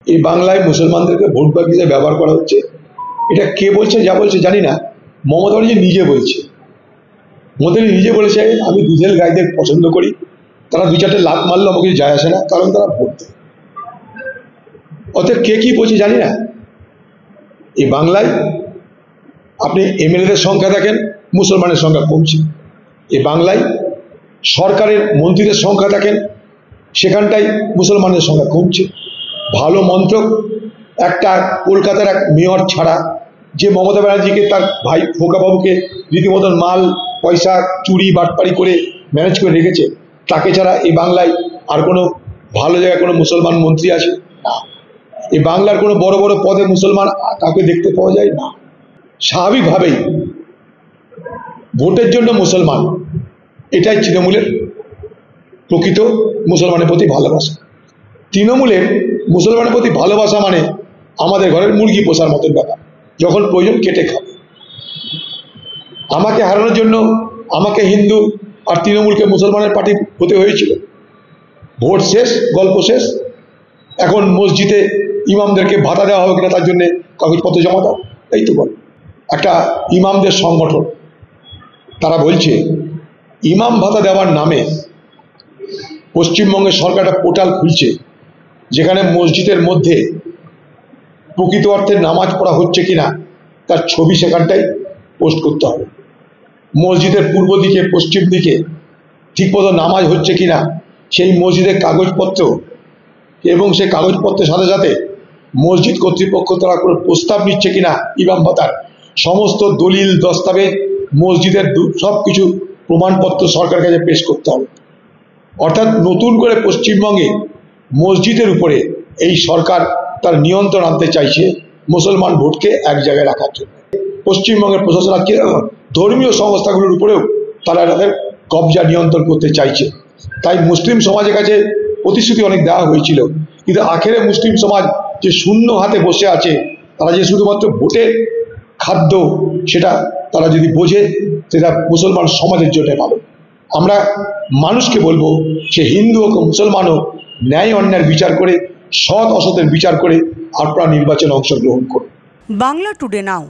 এই বাংলায় মুসলমানদেরকে ভোট ব্যাংক হিসেবে ব্যবহার করা হচ্ছে। এটা কে বলছে, যা বলছে জানি না, মমতা ব্যানার্জি নিজে বলছে। মমতা নিজে বলেছে আমি দুধেল গাইদের পছন্দ করি, তারা দু চারটে লাত মারলে আমাকে যায় আসে না, কারণ তারা ভোট দেয়। অতএব কে কি বলছে জানি না। এই বাংলায় আপনি এমএলএদের সংখ্যা দেখেন, মুসলমানের সংখ্যা কমছে। এই বাংলায় সরকারের মন্ত্রীদের সংখ্যা দেখেন, সেখানটাই মুসলমানের সংখ্যা কমছে। ভালো মন্ত্রক একটা কলকাতার এক মেয়র ছাড়া, যে মমতা ব্যানার্জিকে তার ভাই খোকাবাবুকে রীতিমতন মাল পয়সা চুরি বাটপাড়ি করে ম্যানেজ করে রেখেছে, তাকে ছাড়া এই বাংলায় আর কোনো ভালো জায়গায় কোনো মুসলমান মন্ত্রী আছে না। এই বাংলার কোনো বড় বড় পদে মুসলমান কাউকে দেখতে পাওয়া যায় না। স্বাভাবিকভাবেই ভোটের জন্য মুসলমান, এটাই তৃণমূলের প্রকৃত মুসলমানের প্রতি ভালোবাসা। তৃণমূলের মুসলমানের প্রতি ভালোবাসা মানে আমাদের ঘরের মুরগি পোষার মতন ব্যাপার, যখন প্রয়োজন কেটে খাবে। আমাকে হারানোর জন্য আমাকে হিন্দু আর তৃণমূলকে মুসলমানের পার্টি হতে হয়েছিল। ভোট শেষ, গল্প শেষ। এখন মসজিদে ইমামদেরকে ভাতা দেওয়া হবে কিনা তার জন্য কাগজপত্র জমা দাও, এই তো বল। একটা ইমামদের সংগঠন তারা বলছে ইমাম ভাতা দেওয়ার নামে পশ্চিমবঙ্গের সরকার একটা পোর্টাল খুলছে, যেখানে মসজিদের মধ্যে প্রকৃত অর্থে নামাজ পড়া হচ্ছে কিনা তার ছবি সেখানটাই পোস্ট করতে হবে। মসজিদের পূর্ব দিকে পশ্চিম দিকে ঠিকমতো নামাজ হচ্ছে কিনা সেই মসজিদের কাগজপত্র, এবং সেই কাগজপত্রের সাথে সাথে মসজিদ কর্তৃপক্ষ তারা কোনো প্রস্তাব নিচ্ছে কিনা ইমাম ভাতার সমস্ত দলিল দস্তাবেজ, মসজিদের সব কিছু প্রমাণপত্র সরকারের কাছে পেশ করতে হবে। অর্থাৎ নতুন করে পশ্চিমবঙ্গে মসজিদের উপরে এই সরকার তার নিয়ন্ত্রণ আনতে চাইছে, মুসলমান ভোটকে এক জায়গায় রাখার জন্য। পশ্চিমবঙ্গের প্রশাসন আজকে ধর্মীয় সংস্থাগুলোর উপরেও তারা তাদের কবজা নিয়ন্ত্রণ করতে চাইছে। তাই মুসলিম সমাজের কাছে প্রতিশ্রুতি অনেক দেওয়া হয়েছিল, কিন্তু আখেরে মুসলিম সমাজ যে শূন্য হাতে বসে আছে, তারা যে শুধুমাত্র ভোটে খাদ্য, সেটা তারা যদি বোঝে সেটা মুসলমান সমাজের জন্য ভালো। আমরা মানুষকে বলবো, সে হিন্দু হোক মুসলমান হোক, ন্যায় অন্যায়ের বিচার করে, সৎ অসতের বিচার করে আপনারা নির্বাচনে অংশগ্রহণ করুন। বাংলা টুডে নাও।